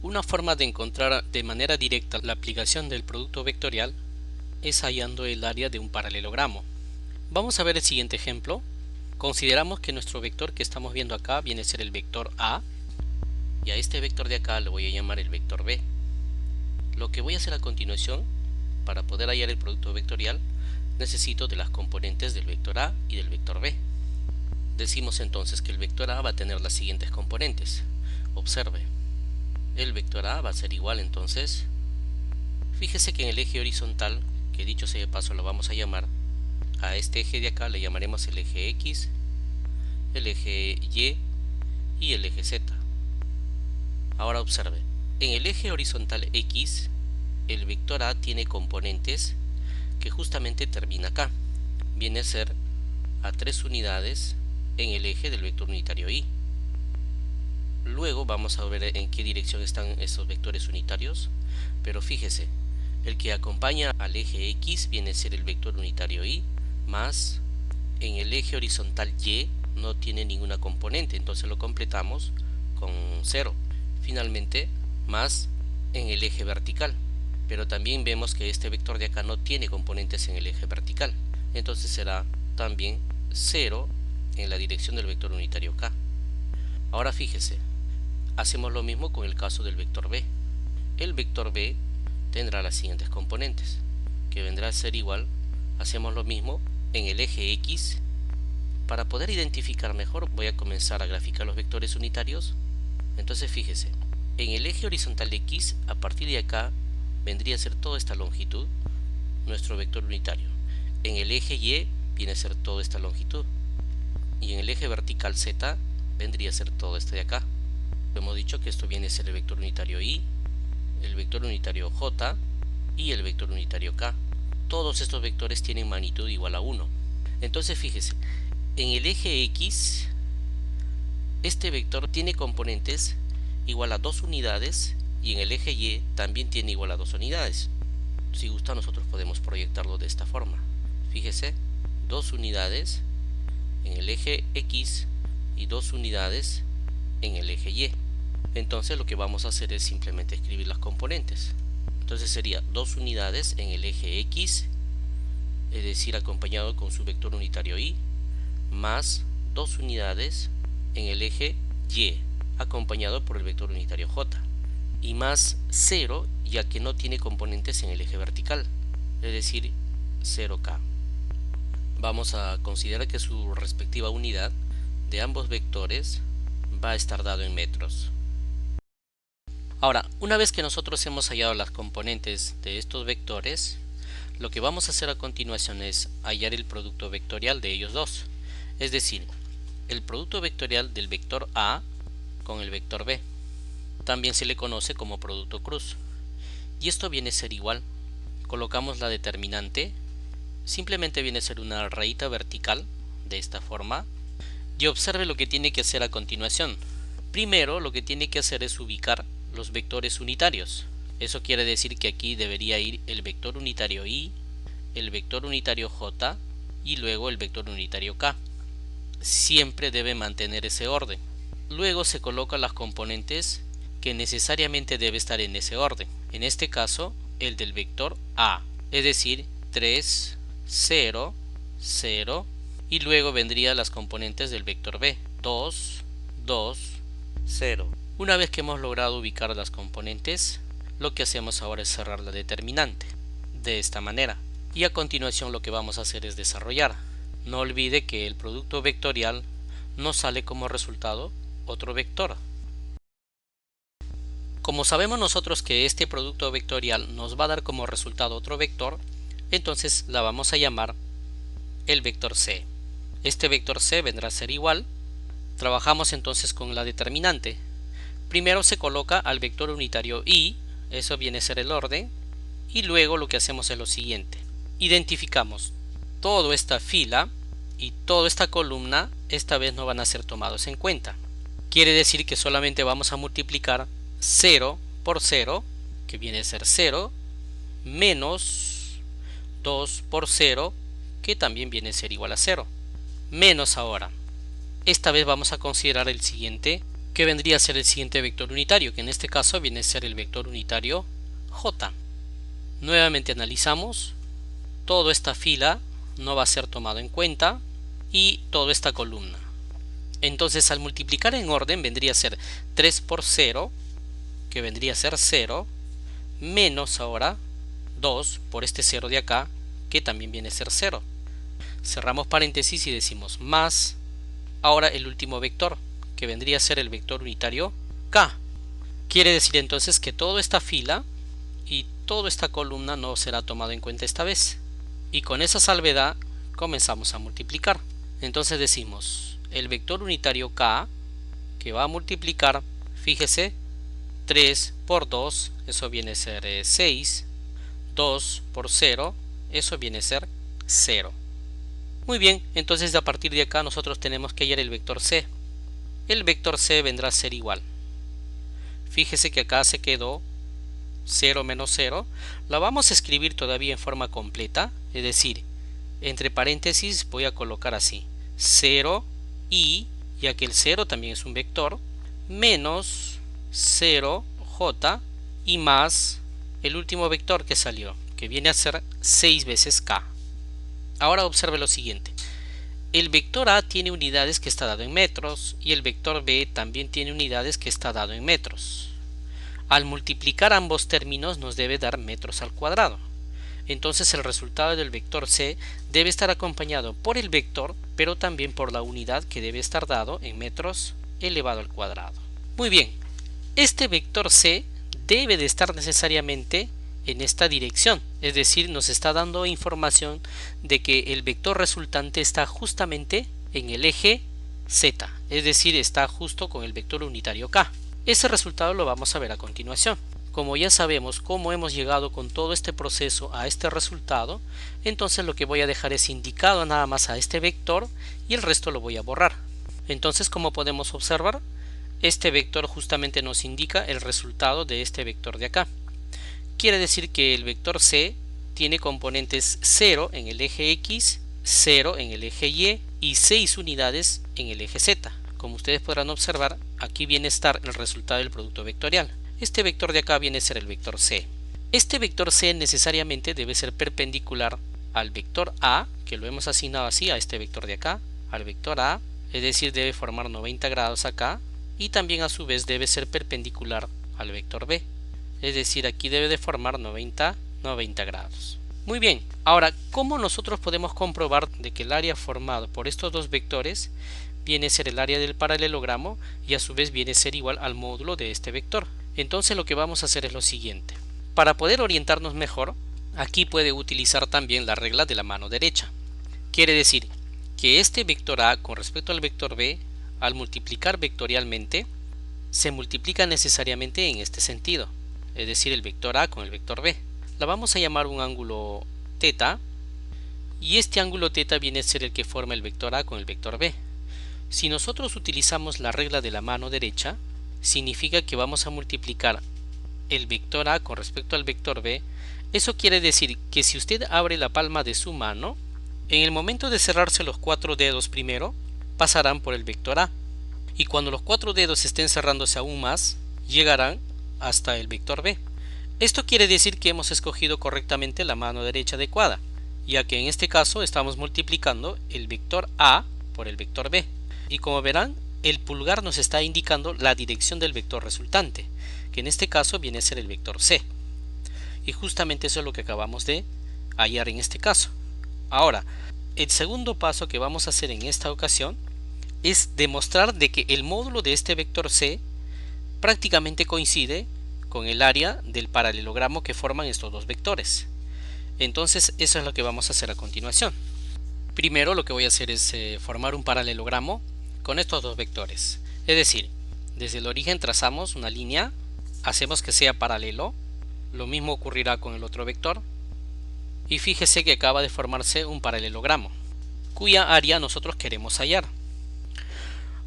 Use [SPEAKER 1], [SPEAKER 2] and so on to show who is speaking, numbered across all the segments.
[SPEAKER 1] Una forma de encontrar de manera directa la aplicación del producto vectorial es hallando el área de un paralelogramo. Vamos a ver el siguiente ejemplo. Consideramos que nuestro vector que estamos viendo acá viene a ser el vector A, y a este vector de acá le voy a llamar el vector B. Lo que voy a hacer a continuación, para poder hallar el producto vectorial, necesito de las componentes del vector A y del vector B. Decimos entonces que el vector A va a tener las siguientes componentes. Observe, el vector A va a ser igual entonces, fíjese que en el eje horizontal, que dicho sea de paso lo vamos a llamar, a este eje de acá le llamaremos el eje X, el eje Y y el eje Z. Ahora observe, en el eje horizontal X, el vector A tiene componentes que justamente termina acá. Viene a ser a 3 unidades en el eje del vector unitario Y. Luego vamos a ver en qué dirección están estos vectores unitarios, pero fíjese, el que acompaña al eje X viene a ser el vector unitario Y, más en el eje horizontal Y no tiene ninguna componente, entonces lo completamos con 0. Finalmente, más en el eje vertical, pero también vemos que este vector de acá no tiene componentes en el eje vertical, entonces será también 0 en la dirección del vector unitario K. Ahora fíjese, hacemos lo mismo con el caso del vector B. El vector B tendrá las siguientes componentes, que vendrá a ser igual, hacemos lo mismo en el eje X. Para poder identificar mejor voy a comenzar a graficar los vectores unitarios. Entonces fíjese, en el eje horizontal X, a partir de acá vendría a ser toda esta longitud nuestro vector unitario. En el eje Y viene a ser toda esta longitud, y en el eje vertical Z vendría a ser todo este de acá. Hemos dicho que esto viene a ser el vector unitario Y, el vector unitario J y el vector unitario K. Todos estos vectores tienen magnitud igual a 1. Entonces fíjese, en el eje X, este vector tiene componentes igual a 2 unidades, y en el eje Y también tiene igual a 2 unidades. Si gusta, nosotros podemos proyectarlo de esta forma. Fíjese, 2 unidades en el eje X y 2 unidades en el eje Y. Entonces lo que vamos a hacer es simplemente escribir las componentes. Entonces sería 2 unidades en el eje X, es decir, acompañado con su vector unitario Y, más 2 unidades en el eje Y, acompañado por el vector unitario J, y más 0, ya que no tiene componentes en el eje vertical, es decir, 0K. Vamos a considerar que su respectiva unidad de ambos vectores va a estar dado en metros. Ahora, una vez que nosotros hemos hallado las componentes de estos vectores, lo que vamos a hacer a continuación es hallar el producto vectorial de ellos dos, es decir, el producto vectorial del vector A con el vector B. También se le conoce como producto cruz, y esto viene a ser igual. Colocamos la determinante, simplemente viene a ser una rayita vertical de esta forma, y observe lo que tiene que hacer a continuación. Primero lo que tiene que hacer es ubicar los vectores unitarios. Eso quiere decir que aquí debería ir el vector unitario Y, el vector unitario J y luego el vector unitario K. Siempre debe mantener ese orden. Luego se colocan las componentes que necesariamente debe estar en ese orden. En este caso, el del vector A, es decir, 3, 0, 0, y luego vendrían las componentes del vector B, 2, 2, 0. Una vez que hemos logrado ubicar las componentes, lo que hacemos ahora es cerrar la determinante de esta manera, y a continuación lo que vamos a hacer es desarrollar. No olvide que el producto vectorial nos sale como resultado otro vector. Como sabemos nosotros que este producto vectorial nos va a dar como resultado otro vector, entonces la vamos a llamar el vector C. Este vector C vendrá a ser igual. Trabajamos entonces con la determinante. Primero se coloca al vector unitario Y, eso viene a ser el orden, y luego lo que hacemos es lo siguiente. Identificamos toda esta fila y toda esta columna, esta vez no van a ser tomados en cuenta. Quiere decir que solamente vamos a multiplicar 0 por 0, que viene a ser 0, menos 2 por 0, que también viene a ser igual a 0. Menos ahora. Esta vez vamos a considerar el siguiente que vendría a ser el siguiente vector unitario, que en este caso viene a ser el vector unitario j. Nuevamente analizamos, toda esta fila no va a ser tomado en cuenta y toda esta columna. Entonces al multiplicar en orden vendría a ser 3 por 0, que vendría a ser 0, menos ahora 2 por este 0 de acá, que también viene a ser 0. Cerramos paréntesis y decimos más, ahora el último vector, que vendría a ser el vector unitario k. Quiere decir entonces que toda esta fila y toda esta columna no será tomado en cuenta esta vez. Y con esa salvedad comenzamos a multiplicar. Entonces decimos el vector unitario k, que va a multiplicar, fíjese, 3 por 2, eso viene a ser 6, 2 por 0, eso viene a ser 0. Muy bien, entonces a partir de acá nosotros tenemos que hallar el vector c. El vector c vendrá a ser igual. Fíjese que acá se quedó 0 menos 0. La vamos a escribir todavía en forma completa, es decir, entre paréntesis voy a colocar así 0 y, ya que el 0 también es un vector, menos 0j y más el último vector que salió, que viene a ser 6 veces k. Ahora observe lo siguiente. El vector a tiene unidades que está dado en metros y el vector b también tiene unidades que está dado en metros. Al multiplicar ambos términos nos debe dar metros al cuadrado. Entonces el resultado del vector c debe estar acompañado por el vector, pero también por la unidad que debe estar dado en metros elevado al cuadrado. Muy bien, este vector c debe de estar necesariamente en esta dirección, es decir, nos está dando información de que el vector resultante está justamente en el eje z, es decir, está justo con el vector unitario k. Ese resultado lo vamos a ver a continuación. Como ya sabemos cómo hemos llegado con todo este proceso a este resultado, entonces lo que voy a dejar es indicado nada más a este vector y el resto lo voy a borrar. Entonces, como podemos observar, este vector justamente nos indica el resultado de este vector de acá. Quiere decir que el vector c tiene componentes 0 en el eje x, 0 en el eje y 6 unidades en el eje z. Como ustedes podrán observar, aquí viene a estar el resultado del producto vectorial. Este vector de acá viene a ser el vector c. Este vector c necesariamente debe ser perpendicular al vector a, que lo hemos asignado así a este vector de acá, al vector a, es decir, debe formar 90 grados acá, y también a su vez debe ser perpendicular al vector b, es decir, aquí debe de formar 90 grados. Muy bien, ahora, ¿cómo nosotros podemos comprobar de que el área formado por estos dos vectores viene a ser el área del paralelogramo y a su vez viene a ser igual al módulo de este vector? Entonces lo que vamos a hacer es lo siguiente. Para poder orientarnos mejor, aquí puede utilizar también la regla de la mano derecha. Quiere decir que este vector a con respecto al vector b, al multiplicar vectorialmente, se multiplica necesariamente en este sentido, es decir, el vector a con el vector b. La vamos a llamar un ángulo θ, y este ángulo θ viene a ser el que forma el vector a con el vector b. Si nosotros utilizamos la regla de la mano derecha, significa que vamos a multiplicar el vector a con respecto al vector b. Eso quiere decir que si usted abre la palma de su mano, en el momento de cerrarse los 4 dedos primero, pasarán por el vector a, y cuando los 4 dedos estén cerrándose aún más, llegarán hasta el vector b. Esto quiere decir que hemos escogido correctamente la mano derecha adecuada, ya que en este caso estamos multiplicando el vector a por el vector b. Y como verán, el pulgar nos está indicando la dirección del vector resultante, que en este caso viene a ser el vector c. Y justamente eso es lo que acabamos de hallar en este caso. Ahora, el segundo paso que vamos a hacer en esta ocasión es demostrar de que el módulo de este vector c prácticamente coincide con el área del paralelogramo que forman estos dos vectores. Entonces eso es lo que vamos a hacer a continuación. Primero lo que voy a hacer es formar un paralelogramo con estos dos vectores. Es decir, desde el origen trazamos una línea, hacemos que sea paralelo, lo mismo ocurrirá con el otro vector, y fíjese que acaba de formarse un paralelogramo, cuya área nosotros queremos hallar.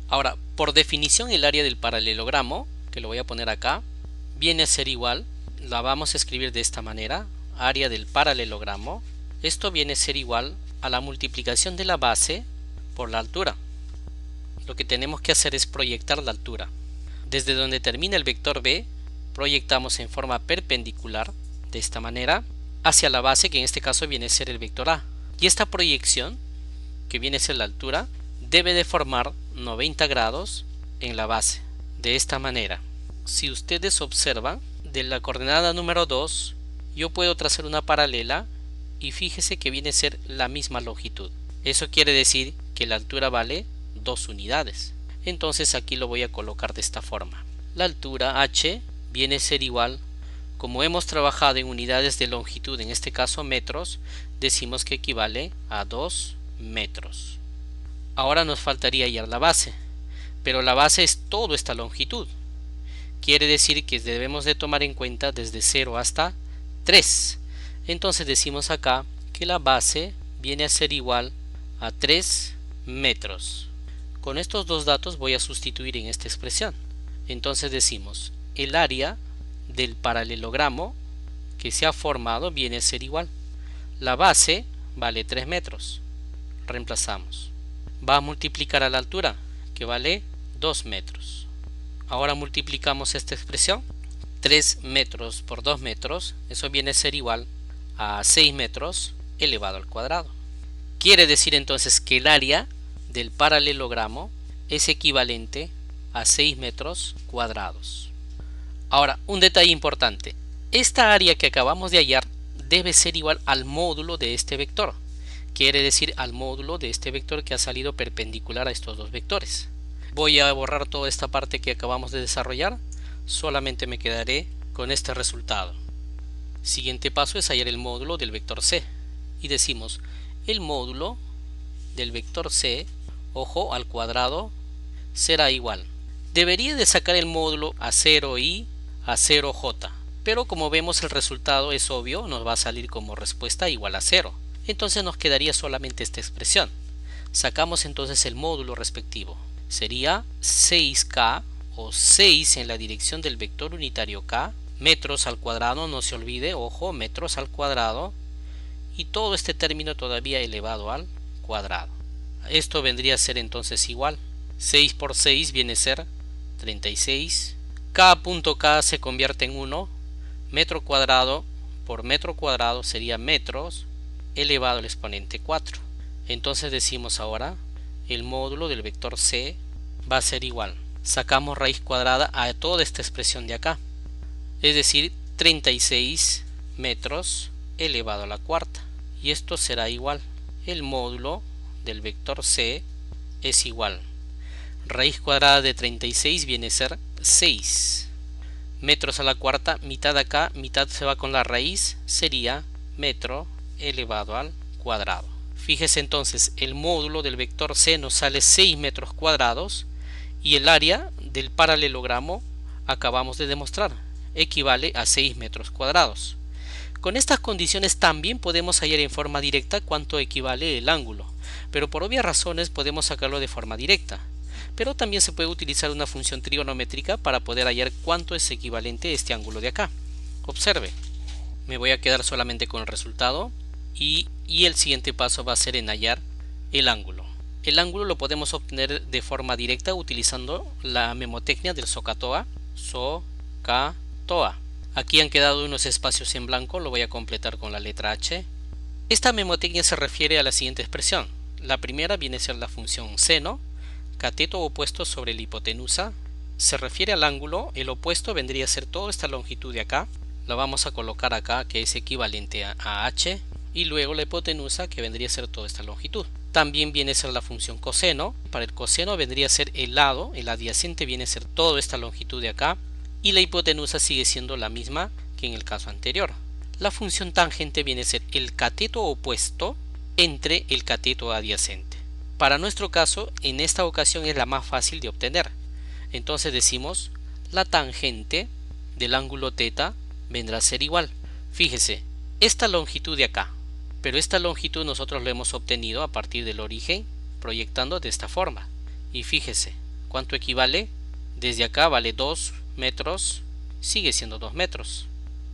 [SPEAKER 1] Ahora, por definición el área del paralelogramo, que lo voy a poner acá, viene a ser igual, la vamos a escribir de esta manera, área del paralelogramo, esto viene a ser igual a la multiplicación de la base por la altura. Lo que tenemos que hacer es proyectar la altura. Desde donde termina el vector B, proyectamos en forma perpendicular, de esta manera, hacia la base, que en este caso viene a ser el vector A. Y esta proyección, que viene a ser la altura, debe de formar 90 grados en la base, de esta manera. Si ustedes observan, de la coordenada número 2, yo puedo trazar una paralela y fíjese que viene a ser la misma longitud. Eso quiere decir que la altura vale 2 unidades. Entonces aquí lo voy a colocar de esta forma. La altura h viene a ser igual, como hemos trabajado en unidades de longitud, en este caso metros, decimos que equivale a 2 metros. Ahora nos faltaría hallar la base, pero la base es toda esta longitud. Quiere decir que debemos de tomar en cuenta desde 0 hasta 3. Entonces decimos acá que la base viene a ser igual a 3 metros. Con estos dos datos voy a sustituir en esta expresión. Entonces decimos, el área del paralelogramo que se ha formado viene a ser igual. La base vale 3 metros. Reemplazamos. Va a multiplicar a la altura, que vale 2 metros. Ahora multiplicamos esta expresión. 3 metros por 2 metros, eso viene a ser igual a 6 metros elevado al cuadrado. Quiere decir entonces que el área del paralelogramo es equivalente a 6 metros cuadrados. Ahora, un detalle importante. Esta área que acabamos de hallar debe ser igual al módulo de este vector. Quiere decir al módulo de este vector que ha salido perpendicular a estos dos vectores. Voy a borrar toda esta parte que acabamos de desarrollar. Solamente me quedaré con este resultado. Siguiente paso es hallar el módulo del vector C. Y decimos, el módulo del vector C, ojo, al cuadrado, será igual. Debería de sacar el módulo a 0i a 0j. Pero como vemos el resultado es obvio, nos va a salir como respuesta igual a 0. Entonces nos quedaría solamente esta expresión. Sacamos entonces el módulo respectivo. Sería 6k o 6 en la dirección del vector unitario k, metros al cuadrado, no se olvide, ojo, metros al cuadrado, y todo este término todavía elevado al cuadrado. Esto vendría a ser entonces igual. 6 por 6 viene a ser 36. K se convierte en 1. Metro cuadrado por metro cuadrado sería metros elevado al exponente 4. Entonces decimos ahora, el módulo del vector C va a ser igual. Sacamos raíz cuadrada a toda esta expresión de acá. Es decir, 36 metros elevado a la cuarta. Y esto será igual. El módulo del vector C es igual. Raíz cuadrada de 36 viene a ser 6. Metros a la cuarta, mitad acá, mitad se va con la raíz, sería metro elevado al cuadrado. Fíjese entonces, el módulo del vector C nos sale 6 metros cuadrados y el área del paralelogramo acabamos de demostrar, equivale a 6 metros cuadrados. Con estas condiciones también podemos hallar en forma directa cuánto equivale el ángulo, pero por obvias razones podemos sacarlo de forma directa. Pero también se puede utilizar una función trigonométrica para poder hallar cuánto es equivalente este ángulo de acá. Observe, me voy a quedar solamente con el resultado y el siguiente paso va a ser en hallar el ángulo. El ángulo lo podemos obtener de forma directa utilizando la memotecnia del SOHCAHTOA. SOHCAHTOA. Aquí han quedado unos espacios en blanco, lo voy a completar con la letra H. Esta memotecnia se refiere a la siguiente expresión. La primera viene a ser la función seno, cateto opuesto sobre la hipotenusa. Se refiere al ángulo, el opuesto vendría a ser toda esta longitud de acá. La vamos a colocar acá, que es equivalente a H. Y luego la hipotenusa, que vendría a ser toda esta longitud. También viene a ser la función coseno. Para el coseno vendría a ser el lado, el adyacente viene a ser toda esta longitud de acá. Y la hipotenusa sigue siendo la misma que en el caso anterior. La función tangente viene a ser el cateto opuesto entre el cateto adyacente. Para nuestro caso, en esta ocasión es la más fácil de obtener. Entonces decimos, la tangente del ángulo θ vendrá a ser igual. Fíjese, esta longitud de acá, pero esta longitud nosotros lo hemos obtenido a partir del origen, proyectando de esta forma. Y fíjese, ¿cuánto equivale? Desde acá vale 2 metros, sigue siendo 2 metros.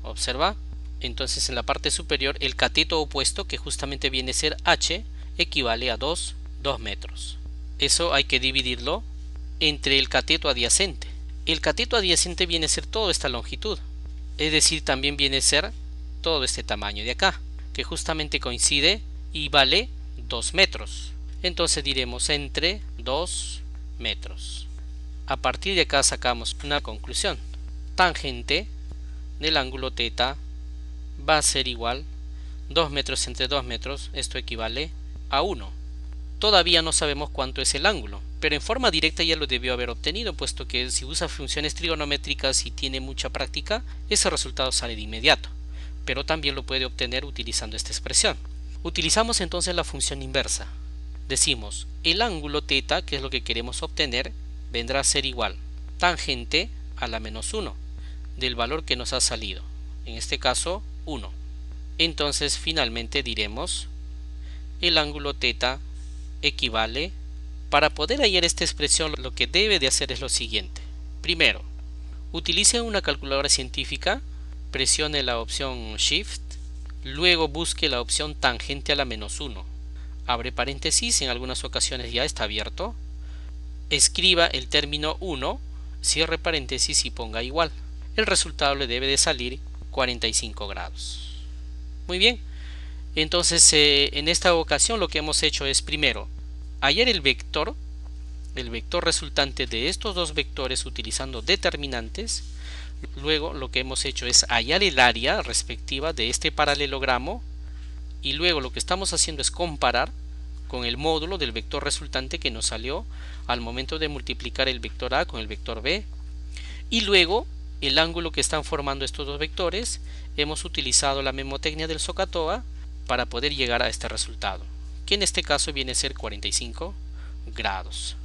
[SPEAKER 1] Observa, entonces en la parte superior el cateto opuesto, que justamente viene a ser H, equivale a 2 metros. Eso hay que dividirlo entre el cateto adyacente. El cateto adyacente viene a ser toda esta longitud, es decir, también viene a ser todo este tamaño de acá, que justamente coincide y vale 2 metros. Entonces diremos entre 2 metros. A partir de acá sacamos una conclusión. Tangente del ángulo θ va a ser igual 2 metros entre 2 metros, esto equivale a 1. Todavía no sabemos cuánto es el ángulo, pero en forma directa ya lo debió haber obtenido, puesto que si usa funciones trigonométricas y tiene mucha práctica, ese resultado sale de inmediato, pero también lo puede obtener utilizando esta expresión. Utilizamos entonces la función inversa. Decimos, el ángulo θ, que es lo que queremos obtener, vendrá a ser igual tangente a la menos 1 del valor que nos ha salido, en este caso 1. Entonces finalmente diremos, el ángulo θ equivale, para poder hallar esta expresión lo que debe de hacer es lo siguiente. Primero, utilice una calculadora científica, presione la opción Shift, luego busque la opción tangente a la menos 1. Abre paréntesis, en algunas ocasiones ya está abierto. Escriba el término 1, cierre paréntesis y ponga igual. El resultado le debe de salir 45 grados. Muy bien, entonces en esta ocasión lo que hemos hecho es primero hallar el vector resultante de estos dos vectores utilizando determinantes. Luego lo que hemos hecho es hallar el área respectiva de este paralelogramo y luego lo que estamos haciendo es comparar con el módulo del vector resultante que nos salió al momento de multiplicar el vector A con el vector B, y luego el ángulo que están formando estos dos vectores. Hemos utilizado la memotecnia del SOHCAHTOA para poder llegar a este resultado, que en este caso viene a ser 45 grados.